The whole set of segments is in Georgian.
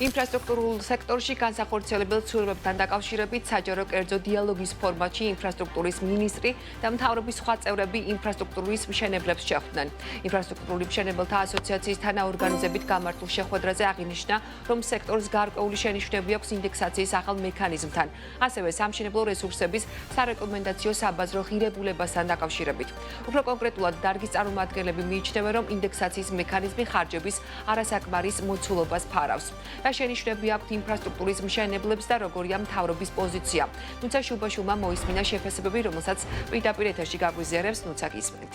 ინფრასტრუქტურულ სექტორში განსახორციელებელ ცვლილებებთან დაკავშირებით საჯარო კერძო დიალოგის ფორმატში ინფრასტრუქტურის მინისტრი და მთავრობის სხვა წევრები ინფრასტრუქტურის მშენებლებს შეხვდნენ. ინფრასტრუქტურული მშენებელთა ასოციაციის თანაორგანიზებით გამართულ შეხვედრაზე აღინიშნა, რომ სექტორს გარკვეული შენიშვნები აქვს ინდექსაციის ახალ მექანიზმთან, ასევე სამშენებლო რესურსების სარეკომენდაციო საბაზრო ღირებულებასთან დაკავშირებით. უფრო კონკრეტულად დარგის წარმომადგენლები მიიჩნევენ, რომ ინდექსაციის მექანიზმი ხარჯების არასაკმარის მოცულობას ფარავს. რა შენიშვნები აქვთ ინფრასტრუქტურის მშენებლებს და როგორია მთავრობის პოზიცია. თუმცა შუბაშუბა მოისმინა შეფასებები, რომელსაც პირდაპირ ეთერში გაგვიზიარებს ნუცა გისმენთ.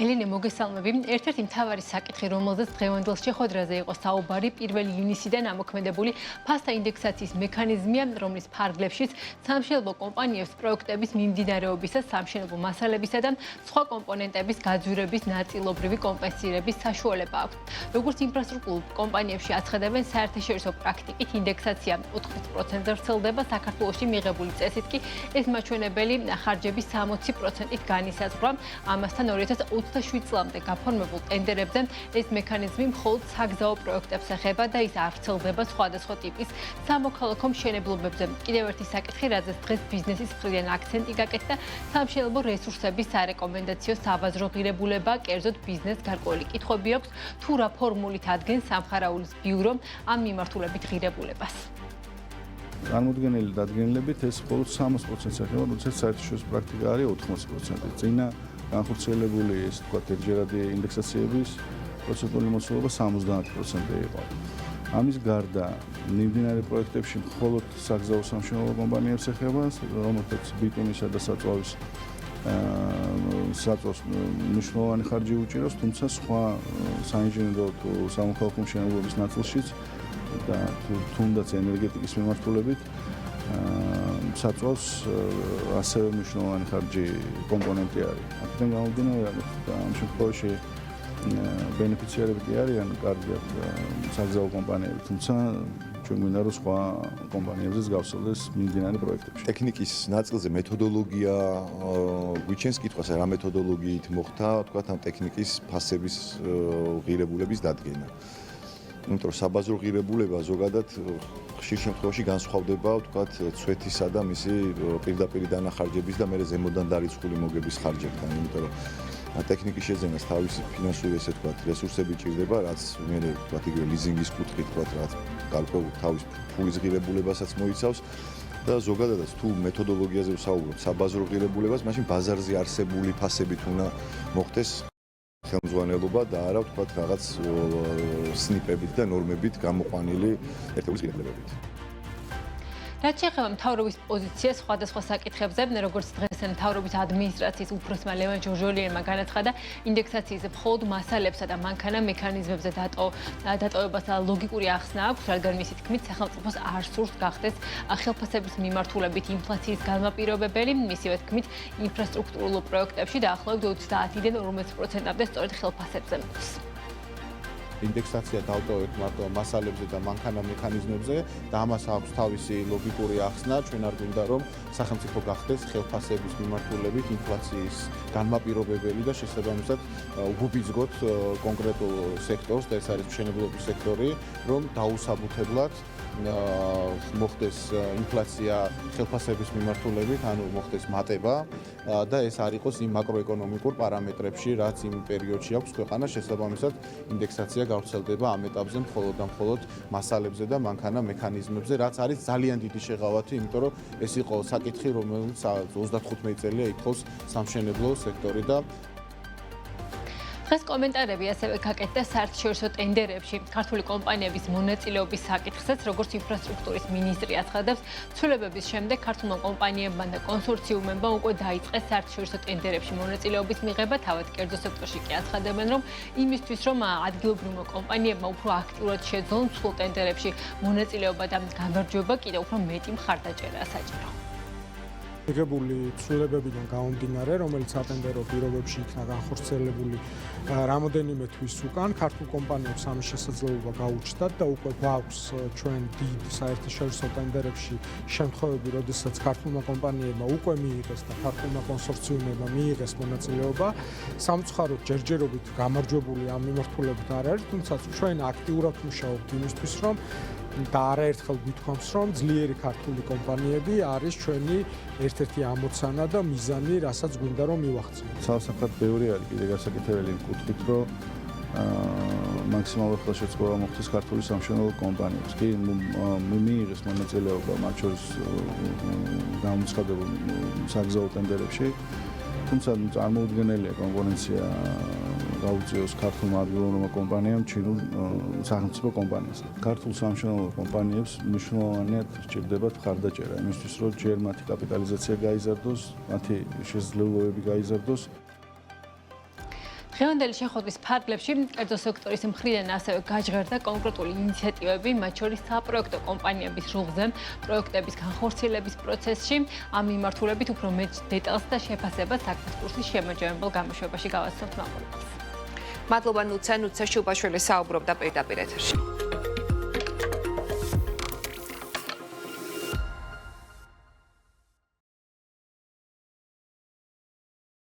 ელენე, მოგესალმები. ერთ-ერთი მთავარი საკითხი, რომელზეც დღევანდელ შეხვედრაზე იყო საუბარი, 1 ივნისიდან ამოქმედებული ფასთა ინდექსაციის მექანიზმია, რომლის ფარგლებშიც სამშენებლო კომპანიებს პროექტების მიმდინარეობისას სამშენებლო მასალებისა და სხვა კომპონენტების გაძვირების ნაწილობრივი კომპენსირების საშუალება აქვს. როგორც ინფრასტრუქტურულ კომპანიებში აცხადებენ, საერთაშორისო პრაქტიკით ინდექსაცია 80%-ზე ვრცელდება, საქართველოში მიღებული წესით კი ეს მაჩვენებელი ხარჯების 60%-ით განისაზღვრა. ამასთან 2027 წლამდე გაფორმებულ ტენდერებზე ეს მექანიზმი მხოლოდ საგზაო პროექტებს ეხება და ის არ ვრცელდება სხვადასხვა ტიპის სამოქალაქო მშენებლობებზე. კიდევ ერთი საკითხი, რაზეც დღეს ბიზნესის მხრიდან აქცენტი გაკეთდა, სამშენებლო რესურსების სარეკომენდაციო საბაზრო ღირებულება, კერძოდ ბიზნესს გარკვეული კითხვები აქვს, თუ რა ფორმულით ადგენს სამხარაულის ბიურომ ამ მიმართულებით ღირებულებას. წარმოდგენილი დადგენილებით ეს მხოლოდ 60%-ს ეხება, როდესაც საერთაშორისო პრაქტიკა არის 80%. წინა განხორციელებული ეს თქვა ერთჯერადი ინდექსაციების პროცენტული მოცულობა 70% იყო. ამის გარდა მიმდინარე პროექტებში მხოლოდ საგზაო სამშენებლო კომპანიებს ეხება, რომელთაც ბიტუმისა და საწვავის მნიშვნელოვანი ხარჯი უჭირავს, თუმცა სხვა საინჟინრო თუ სამოქალაქო მშენებლობის ნაწილშიც და თუნდაც ენერგეტიკის მიმართულებით საწვავს ასევე მნიშვნელოვანი ხარჯი კომპონენტი არის. აქედან გამომდინარე, ამ შემთხვევაში ბენეფიციარები კი არიან კარგად საგზაო კომპანიები, თუმცა ჩვენ გვინდა რომ სხვა კომპანიებზეც გავსწორდეს მიმდინარე პროექტებში. ტექნიკის ნაწილზე მეთოდოლოგია გვიჩენს კითხვას, რა მეთოდოლოგიით მოხდა, თქვა ამ ტექნიკის ფასების ღირებულების დადგენა. იმიტომ რომ საბაზრო ღირებულება ზოგადად ხშირ შემთხვევაში განსხვავდება, ვთქვათ, ცვეთისა და მისი პირდაპირი დანახარჯების და მეორე ზემოდან დარიცხული მოგების ხარჯებთან, იმიტომ რომ ტექნიკის შეძენას თავისი ფინანსური, ესე ვთქვათ, რესურსები ჭირდება, რაც მეორე, ვთქვათ, იგივე ლიზინგის კუთხით, ვთქვათ, რაც გარკვეულ თავის ფულის ღირებულებასაც მოიცავს და ზოგადადაც თუ მეთოდოლოგიაზე ვსაუბრობთ, საბაზრო ღირებულებას, მაშინ ბაზარზე არსებული ფასებით უნდა მოხდეს ხელმძღვანელობა და არა, ვთქვათ, რაღაც სნიპებით და ნორმებით გამოყვანილი ერთეულის ღირებულებებით. რაც შეეხება მთავრობის პოზიციას სხვადასხვა საკითხებზე, როგორც დღეს მთავრობის ადმინისტრაციის უფროსმა ლევან ჯორჯოლიანმა განაცხადა, ინდექსაციის მხოლოდ მასალებსა და მანქანა მექანიზმებზე დატოვებას ლოგიკური ახსნა აქვს, რადგან მისი თქმით, სახელმწიფოს არ სურს გახდეს ხელფასების მიმართულებით ინფლაციის განმაპირობებელი, მისივე თქმით, ინფრასტრუქტურულ პროექტებში დაახლოებით 30-დან 40%-მდე სწორედ ხელფასებზე მოდის. ინდექსაცია დავტოვეთ მარტო მასალებზე და მანქანა მექანიზმებზე და ამას აქვს თავისი ლოგიკური ახსნა. ჩვენ არ გვინდა რომ სახელმწიფო გახდეს ხელფასების მიმართულებით ინფლაციის განმაპირობებელი და შესაბამისად უბიძგოთ კონკრეტულ სექტორს და ეს არის მშენებლობის სექტორი, რომ დაუსაბუთებლად მოხდეს ინფლაცია ხელფასების მიმართულებით, ანუ მოხდეს მატება და ეს არ იყოს იმ მაკროეკონომიკურ პარამეტრებში, რაც იმ პერიოდში აქვს ქვეყანა, შესაბამისად ინდექსაცია გავრცელდება ამ ეტაპზე მხოლოდ და მხოლოდ მასალებზე და მანქანა მექანიზმებზე, რაც არის ძალიან დიდი შეღავათი, იმიტომ რომ ეს იყო საკითხი, რომელიც 35 წელია ითხოვს სამშენებლო სექტორი და დღეს კომენტარები ასევე გაკეთდა საერთაშორისო ტენდერებში ქართული კომპანიების მონაწილეობის საკითხსაც, როგორც ინფრასტრუქტურის მინისტრი აცხადებს, ცვლილებების შემდეგ ქართულმა კომპანიებმა და კონსორციუმებმა უკვე დაიწყეს საერთაშორისო ტენდერებში მონაწილეობის მიღება, თავად კერძო სექტორში კი აცხადებენ, რომ იმისთვის, რომ ადგილობრივმა კომპანიებმა უფრო აქტიურად შეძლონ ცვლილ ტენდერებში მონაწილეობა და გამარჯვება, კიდევ უფრო მეტი მხარდაჭერაა საჭირო. მიღებული ცვლილებებიდან გამომდინარე, რომელიც სატენდერო პირობებში იქნა განხორციელებული რამოდენიმე თვის უკან, ქართულ კომპანიებს ამის შესაძლებლობა გაუჩნდათ და უკვე გვაქვს ჩვენ დიდ საერთაშორისო ტენდერებში შემთხვევები, როდესაც ქართულმა კომპანიებმა უკვე მიიღეს და ქართულმა კონსორციუმებმა მიიღეს მონაწილეობა. სამწუხაროდ ჯერჯერობით გამარჯვებული ამ მიმართულებით არ არის, თუმცა ჩვენ აქტიურად ვმუშაობთ იმისთვის, რომ და არაერთხელ გვითქვამს, რომ ძლიერი ქართული კომპანიები არის ჩვენი ერთ-ერთი ამოცანა და მიზანი, რასაც გვინდა რომ მივახციოთ. ცალსახად ბევრი არის კიდე გასაკეთებელი იმ კუთხით, რომ მაქსიმალურად ხელშეწყობა მოხდეს ქართული სამშენებლო კომპანიებს. კი, მიიღეს მონაწილეობა მათ შორის გამოცხადებულ საგზაო ტენდერებში. თუმცა წარმოუდგენელია კონკურენცია გაუწიოს ქართულმა ადგილობრივმა კომპანიამ ჩინურ სახელმწიფო კომპანიას. ქართულ სამშენებლო კომპანიებს მნიშვნელოვნად სჭირდებათ მხარდაჭერა იმისთვის, რომ ჯერ მათი კაპიტალიზაცია გაიზარდოს, მათი შესაძლებლობები გაიზარდოს. დღევანდელი შეხვედრის ფარგლებში კერძო სექტორის მხრიდან ასევე გაჟღერდა კონკრეტული ინიციატივები, მათ შორის საპროექტო კომპანიების რუხზე, პროექტების განხორციელების პროცესში. ამ მიმართულებით უფრო მეტ დეტალს და შეფასებას საქმის კურსის შემაჯამებელ გამოშვებაში გავაცნობთ მაყურებელს. მადლობა ნუცე შუბაშვილი საუბრობდა პირდაპირ ეთერში.